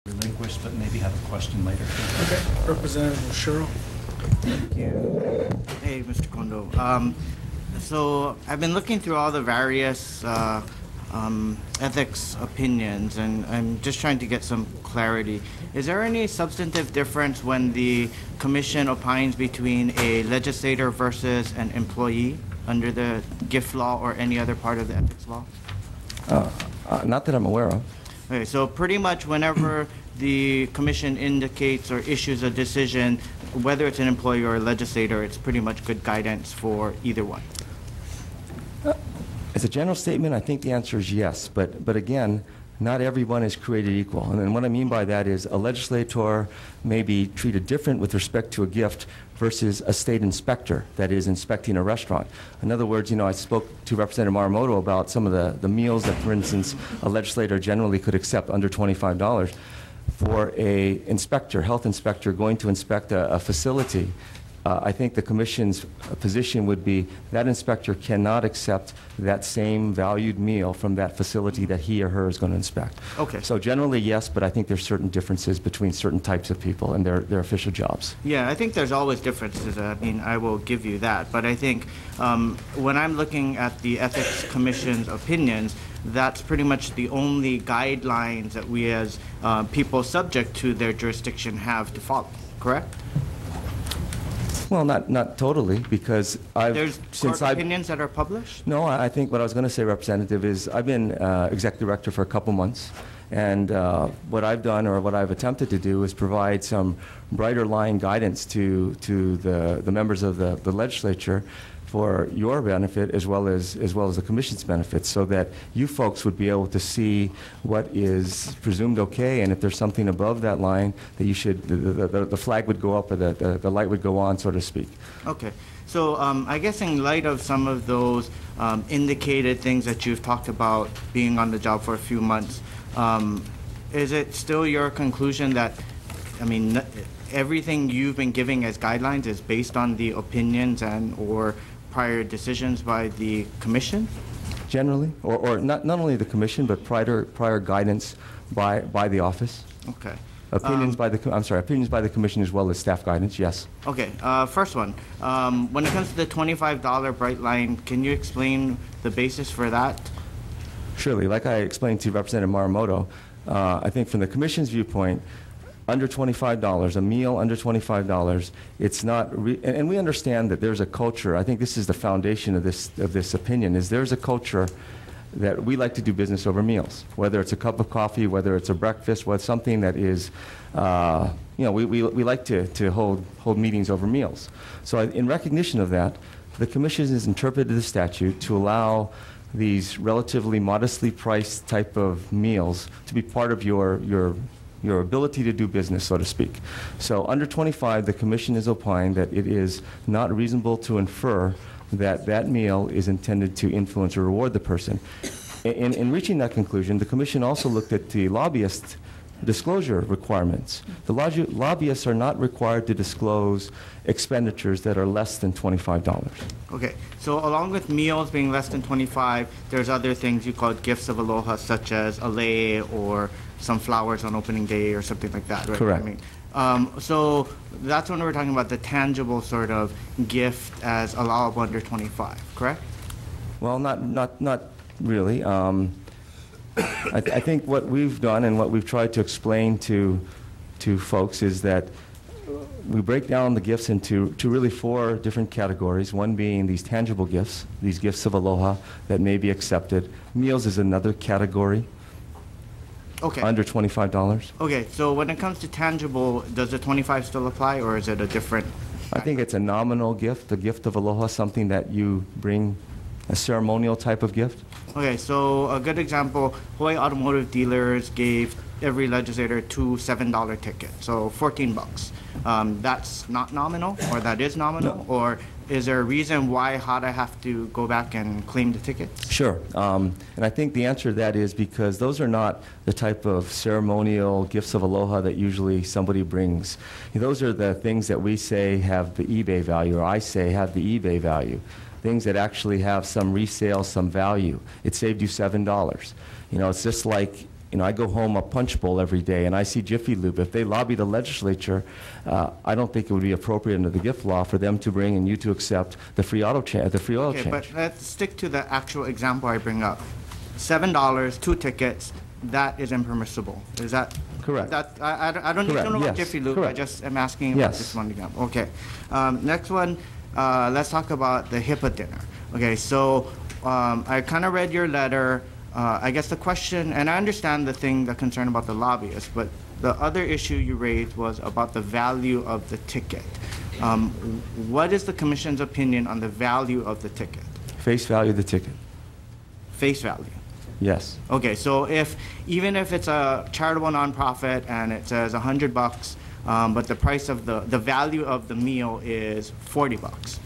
relinquish, but maybe have a question later. Okay, Representative Oshiro. Thank you. Hey, Mr. Kondo. So I've been looking through all the various ethics opinions, and I'm just trying to get some clarity. Is there any substantive difference when the commission opines between a legislator versus an employee under the gift law or any other part of the ethics law? Not that I'm aware of. Okay, so pretty much whenever the commission indicates or issues a decision, whether it's an employee or a legislator, it's pretty much good guidance for either one. As a general statement, I think the answer is yes. But again, not everyone is created equal. And what I mean by that is a legislator may be treated different with respect to a gift versus a state inspector that is inspecting a restaurant. In other words, I spoke to Representative Maramoto about some of the meals that, for instance, a legislator generally could accept under $25. For a inspector, health inspector, going to inspect a facility, I think the commission's position would be that inspector cannot accept that same valued meal from that facility that he or her is going to inspect. Okay. So generally, yes, but I think there's certain differences between certain types of people and their official jobs. Yeah, I think there's always differences. I mean, I will give you that. But I think when I'm looking at the Ethics Commission's opinions, that's pretty much the only guidelines that we as people subject to their jurisdiction have to follow, correct? Well, not totally, because There's court opinions that are published? No, I think what I was going to say, Representative, is I've been executive director for a couple months, and what I've done, or what I've attempted to do, is provide some brighter line guidance to the members of the legislature for your benefit as well as the commission's benefit, so that you folks would be able to see what is presumed okay, and if there's something above that line, that you should the flag would go up, or the light would go on, so to speak. Okay. So I guess in light of some of those indicated things that you've talked about being on the job for a few months, is it still your conclusion that, I mean, everything you've been giving as guidelines is based on the opinions and or prior decisions by the commission? Generally, or not only the commission, but prior guidance by the office. Okay. Opinions by the commission as well as staff guidance, yes. Okay, first one. When it comes to the $25 bright line, can you explain the basis for that? Surely. Like I explained to Representative Maramoto, I think from the commission's viewpoint, under $25, a meal under $25, it's not, and we understand that there's a culture. I think this is the foundation of this opinion, is there's a culture that we like to do business over meals, whether it's a cup of coffee, whether it's a breakfast, whether it's something that is, we like to hold meetings over meals. So in recognition of that, the commission has interpreted the statute to allow these relatively modestly priced type of meals to be part of your ability to do business, so to speak. So under 25, the commission has opined that it is not reasonable to infer that that meal is intended to influence or reward the person. In reaching that conclusion, the commission also looked at the lobbyist disclosure requirements. The lobbyists are not required to disclose expenditures that are less than $25. Okay, so along with meals being less than 25, there's other things you call gifts of aloha, such as a lei or some flowers on opening day or something like that, right? Correct. I mean, so that's when we're talking about the tangible sort of gift as allowable under 25, correct? Well, not really. I think what we've done and what we've tried to explain to folks is that we break down the gifts into really 4 different categories, one being these tangible gifts, these gifts of aloha that may be accepted. Meals is another category. Okay. Under $25. Okay, so when it comes to tangible, does the 25 still apply, or is it a different? I think it's a nominal gift, the gift of aloha, something that you bring, a ceremonial type of gift. Okay, so a good example, Hawaii Automotive Dealers gave every legislator 2 $7 tickets, so 14 bucks. That's not nominal, or that is nominal, No. or is there a reason why HADA have to go back and claim the tickets? Sure, and I think the answer to that is because those are not the type of ceremonial gifts of aloha that usually somebody brings. Those are the things that we say have the eBay value, or I say have the eBay value. Things that actually have some resale, some value. It saved you $7. It's just like I go home a Punch Bowl every day, and I see Jiffy Lube. If they lobby the legislature, I don't think it would be appropriate under the gift law for them to bring and you to accept the free oil change. Okay, but let's stick to the actual example I bring up. $7, 2 tickets, that is impermissible. Is that Correct. That I don't need Correct, to know about yes, Jiffy Lube. I correct. just am asking about Yes. this one example. Okay. Next one, let's talk about the HIPAA dinner. Okay, so I kind of read your letter. I guess the question, and I understand the concern about the lobbyists, but the other issue you raised was about the value of the ticket. What is the commission's opinion on the value of the ticket? Face value of the ticket. Face value. Yes. Okay, so even if it's a charitable nonprofit and it says $100, but the price of the value of the meal is $40.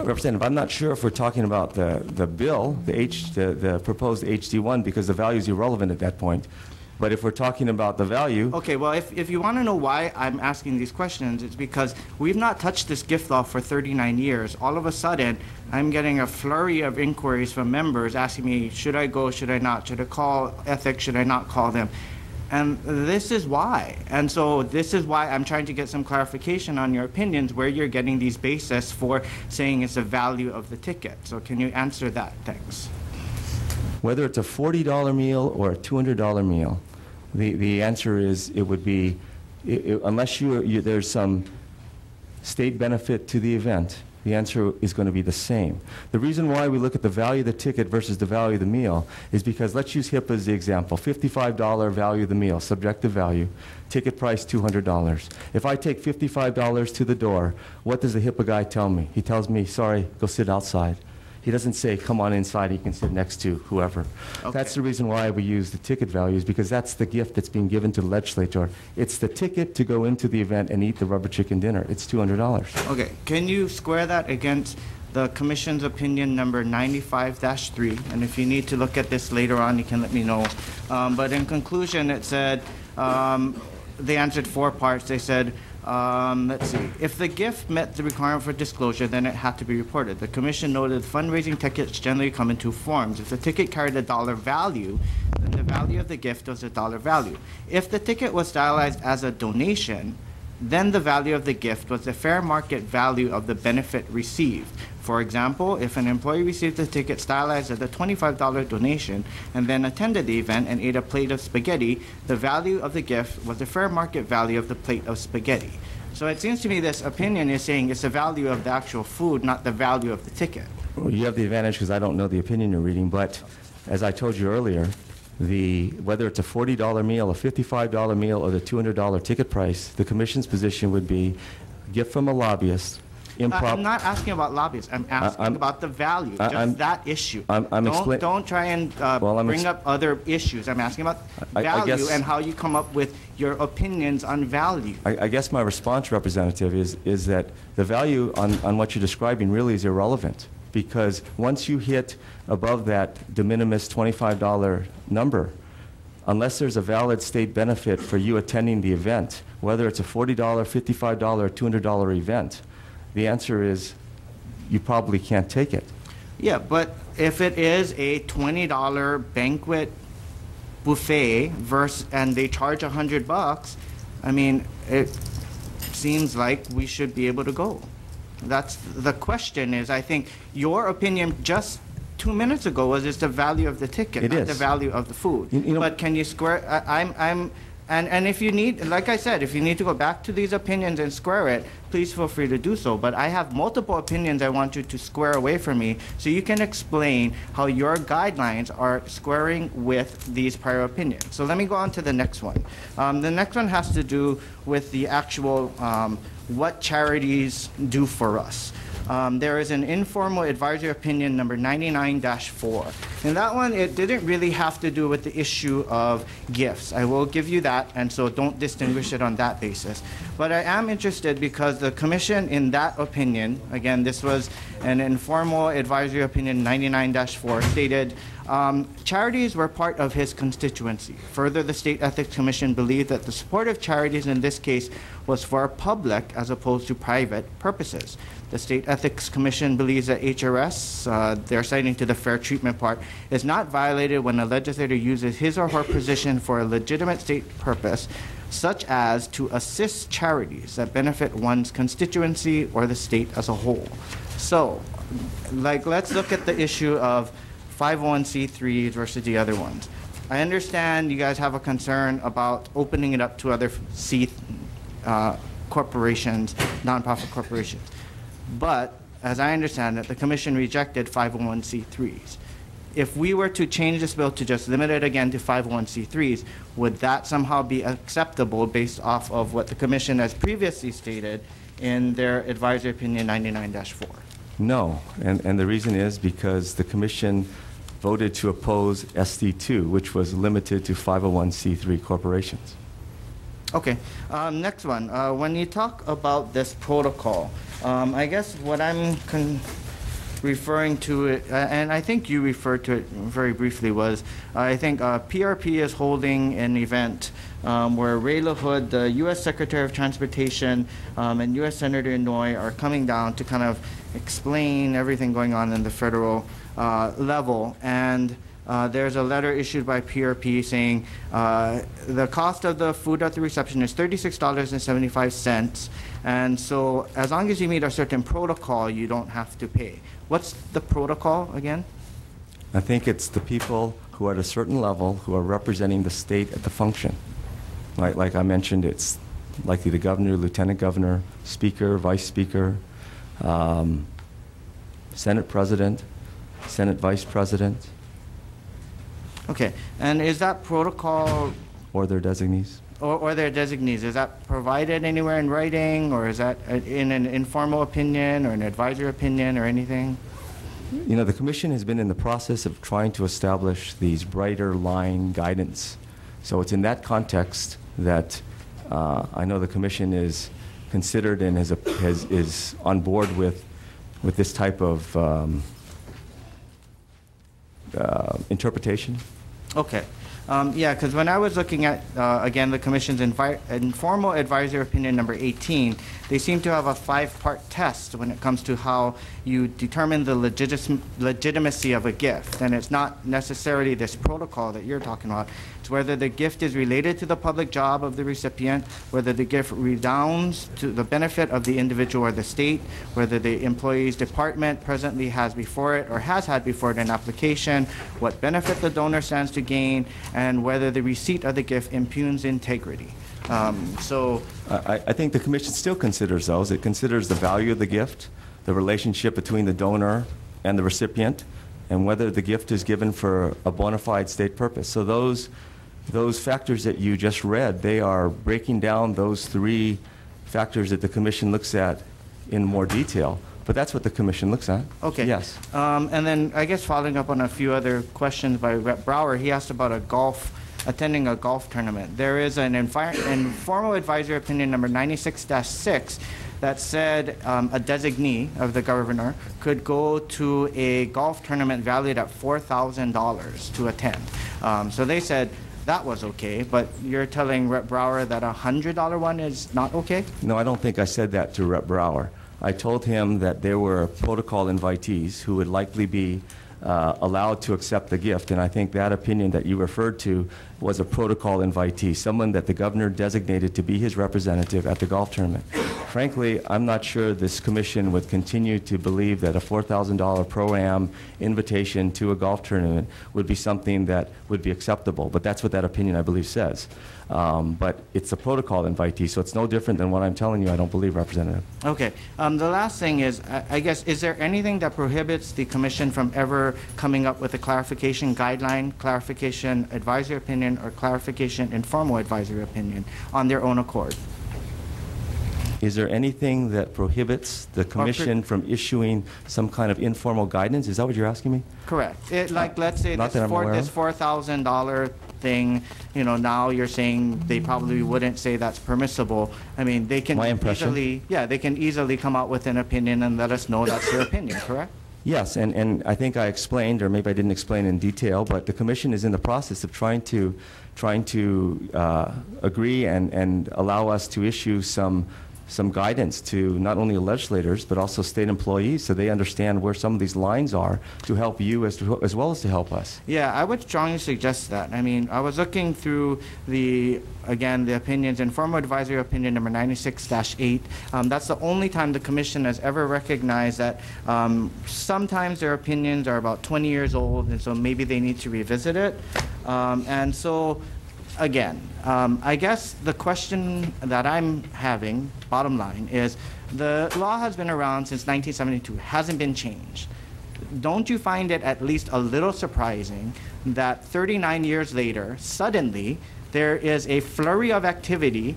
Representative, I'm not sure if we're talking about the bill, the proposed HD1, because the value is irrelevant at that point. But if we're talking about the value, Okay, well, if you want to know why I'm asking these questions, it's because we've not touched this gift law for 39 years. All of a sudden, I'm getting a flurry of inquiries from members asking me, should I go, should I not? Should I call ethics, should I not call them? And this is why. And so this is why I'm trying to get some clarification on your opinions, where you're getting these bases for saying it's the value of the ticket. So can you answer that? Thanks. whether it's a $40 meal or a $200 meal, the answer is it would be, unless there's some state benefit to the event, the answer is going to be the same. The reason why we look at the value of the ticket versus the value of the meal is because, let's use HIPAA as the example, $55 value of the meal, subjective value, ticket price $200. If I take $55 to the door, what does the HIPAA guy tell me? He tells me, sorry, go sit outside. He doesn't say, come on inside, you can sit next to whoever. Okay. That's the reason why we use the ticket values, because that's the gift that's being given to the legislature. It's the ticket to go into the event and eat the rubber chicken dinner. It's $200. Okay, can you square that against the Commission's opinion number 95-3? And if you need to look at this later on, you can let me know. But in conclusion, it said, they answered 4 parts. They said, let's see, if the gift met the requirement for disclosure, then it had to be reported. The Commission noted fundraising tickets generally come in 2 forms. If the ticket carried a dollar value, then the value of the gift was a dollar value. If the ticket was stylized as a donation, then the value of the gift was the fair market value of the benefit received. For example, if an employee received a ticket stylized as a $25 donation and then attended the event and ate a plate of spaghetti, the value of the gift was the fair market value of the plate of spaghetti. So it seems to me this opinion is saying it's the value of the actual food, not the value of the ticket. Well, you have the advantage because I don't know the opinion you're reading, but as I told you earlier, whether it's a $40 meal, a $55 meal, or the $200 ticket price, the Commission's position would be gift from a lobbyist, I'm not asking about lobbyists. I'm asking about the value, just that issue. Don't try and bring up other issues. I'm asking about value and how you come up with your opinions on value. I guess my response, Representative, is that the value on what you're describing really is irrelevant, because once you hit above that de minimis $25 number, unless there's a valid state benefit for you attending the event, whether it's a $40, $55, or $200 event, the answer is you probably can't take it. Yeah, but if it is a $20 banquet buffet and they charge $100, I mean, it seems like we should be able to go. That's the question. Is I think your opinion just 2 minutes ago was it's the value of the ticket, not the value of the food. But can you square? And if you need, like I said, if you need to go back to these opinions and square it, please feel free to do so. But I have multiple opinions I want you to square away from me so you can explain how your guidelines are squaring with these prior opinions. So let me go on to the next one. The next one has to do with the actual what charities do for us. There is an informal advisory opinion number 99-4. In that one, it didn't really have to do with the issue of gifts. I will give you that, and so don't distinguish it on that basis. But I am interested because the Commission in that opinion, again, this was an informal advisory opinion 99-4, stated Charities were part of his constituency. Further, the State Ethics Commission believed that the support of charities in this case was for public as opposed to private purposes. The State Ethics Commission believes that HRS, they're citing to the fair treatment part, is not violated when a legislator uses his or her position for a legitimate state purpose, such as to assist charities that benefit one's constituency or the state as a whole. So, let's look at the issue of 501c3s versus the other ones. I understand you guys have a concern about opening it up to other corporations, nonprofit corporations. But, as I understand it, the commission rejected 501c3s. If we were to change this bill to just limit it again to 501c3s, would that somehow be acceptable based off of what the commission has previously stated in their advisory opinion 99-4? No, and the reason is because the commission voted to oppose SD2, which was limited to 501c3 corporations. Okay, next one. When you talk about this protocol, I guess what I'm referring to it, and I think you referred to it very briefly, was I think PRP is holding an event where Ray LaHood, the U.S. Secretary of Transportation, and U.S. Senator Inouye are coming down to kind of explain everything going on in the federal level. And there's a letter issued by PRP saying the cost of the food at the reception is $36.75, and so as long as you meet a certain protocol, you don't have to pay. What's the protocol again? I think it's the people who are at a certain level who are representing the state at the function. Like I mentioned, it's likely the governor, lieutenant governor, speaker, vice speaker, Senate president, Senate vice president. Okay, and is that protocol... Or their designees. Or their designees, is that provided anywhere in writing, or is that in an informal opinion or an advisory opinion or anything? You know, the commission has been in the process of trying to establish these brighter line guidance. So it's in that context that I know the commission is considered and is on board with this type of interpretation. Okay. Yeah, because when I was looking at, again, the Commission's informal advisory opinion number 18, they seem to have a 5-part test when it comes to how you determine the legitimacy of a gift. And it's not necessarily this protocol that you're talking about. It's whether the gift is related to the public job of the recipient, whether the gift redounds to the benefit of the individual or the state, whether the employee's department presently has before it or has had before it an application, what benefit the donor stands to gain, and whether the receipt of the gift impugns integrity. I think the commission still considers those. It considers the value of the gift, the relationship between the donor and the recipient, and whether the gift is given for a bona fide state purpose. So those factors that you just read, they are breaking down those 3 factors that the commission looks at in more detail. But that's what the commission looks at. Okay. Yes. And then I guess following up on a few other questions by Rep. Brower, he asked about attending a golf tournament. There is an informal advisory opinion number 96-6 that said a designee of the governor could go to a golf tournament valued at $4,000 to attend. So they said that was okay, but you're telling Rep. Brower that a $100 one is not okay? No, I don't think I said that to Rep. Brower. I told him that there were protocol invitees who would likely be allowed to accept the gift, and I think that opinion that you referred to was a protocol invitee, someone that the governor designated to be his representative at the golf tournament. Frankly, I'm not sure this commission would continue to believe that a $4,000 pro-am invitation to a golf tournament would be something that would be acceptable, but that's what that opinion, I believe, says. But it's a protocol invitee, so it's no different than what I'm telling you, I don't believe, Representative. Okay. The last thing is, I guess, is there anything that prohibits the commission from ever coming up with a clarification guideline, clarification advisory opinion, or clarification informal advisory opinion on their own accord? Is there anything that prohibits the commission from issuing some kind of informal guidance? Is that what you're asking me? Correct. Like, let's say Not this that I'm aware of. $4,000 thing, you know, now you're saying they probably wouldn't say that's permissible. I mean, they can My impression? easily, yeah, they can easily come out with an opinion and let us know that's their opinion, correct? Yes, and I think I explained, or maybe I didn't explain in detail, but the commission is in the process of trying to agree and allow us to issue some guidance to not only legislators but also state employees, so they understand where some of these lines are to help you as well as to help us. Yeah, I would strongly suggest that. I mean, I was looking through the opinions, informal advisory opinion number 96-8. That's the only time the commission has ever recognized that sometimes their opinions are about 20 years old, and so maybe they need to revisit it. And so, again, I guess the question that I'm having, bottom line, is the law has been around since 1972, hasn't been changed. Don't you find it at least a little surprising that 39 years later, suddenly, there is a flurry of activity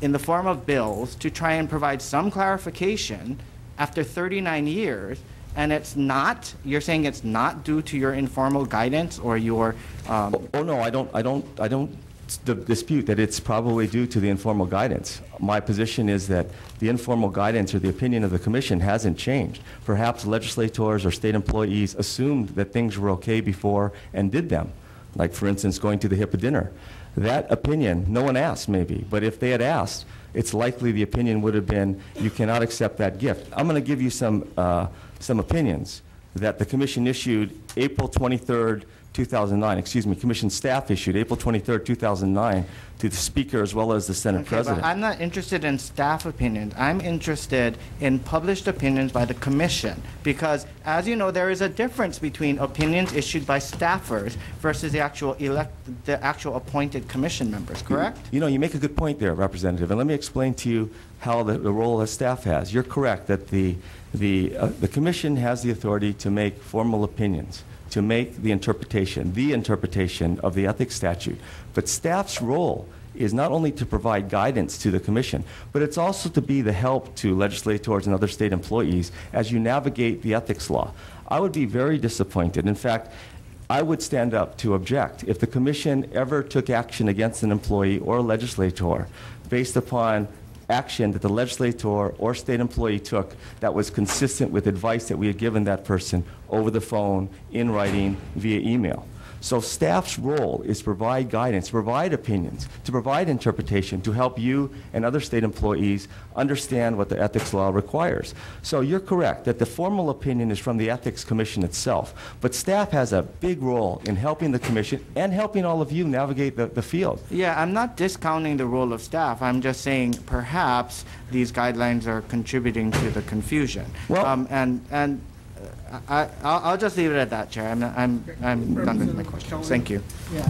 in the form of bills to try and provide some clarification after 39 years, and it's not, you're saying it's not due to your informal guidance or your... Oh no, I don't dispute that it's probably due to the informal guidance. My position is that the informal guidance or the opinion of the commission hasn't changed. Perhaps legislators or state employees assumed that things were okay before and did them, like for instance going to the HIPAA dinner. That opinion, no one asked maybe, but if they had asked, it's likely the opinion would have been, you cannot accept that gift. I'm going to give you some opinions that the commission issued April 23rd, 2009, excuse me, commission staff issued April 23rd, 2009 to the Speaker as well as the Senate President. But I'm not interested in staff opinions. I'm interested in published opinions by the commission because, as you know, there is a difference between opinions issued by staffers versus the actual appointed commission members, correct? You know, you make a good point there, Representative, and let me explain to you how the role that staff has. You're correct that the commission has the authority to make formal opinions, to make the interpretation of the ethics statute. But staff's role is not only to provide guidance to the commission, but it's also to be the help to legislators and other state employees as you navigate the ethics law. I would be very disappointed. In fact, I would stand up to object if the commission ever took action against an employee or legislator based upon action that the legislator or state employee took that was consistent with advice that we had given that person over the phone, in writing, via email. So staff's role is to provide guidance, to provide opinions, to provide interpretation, to help you and other state employees understand what the ethics law requires. So you're correct that the formal opinion is from the Ethics Commission itself, but staff has a big role in helping the commission and helping all of you navigate the field. Yeah, I'm not discounting the role of staff. I'm just saying perhaps these guidelines are contributing to the confusion. Well, I'll just leave it at that, Chair. I'm done with my questions. Thank you.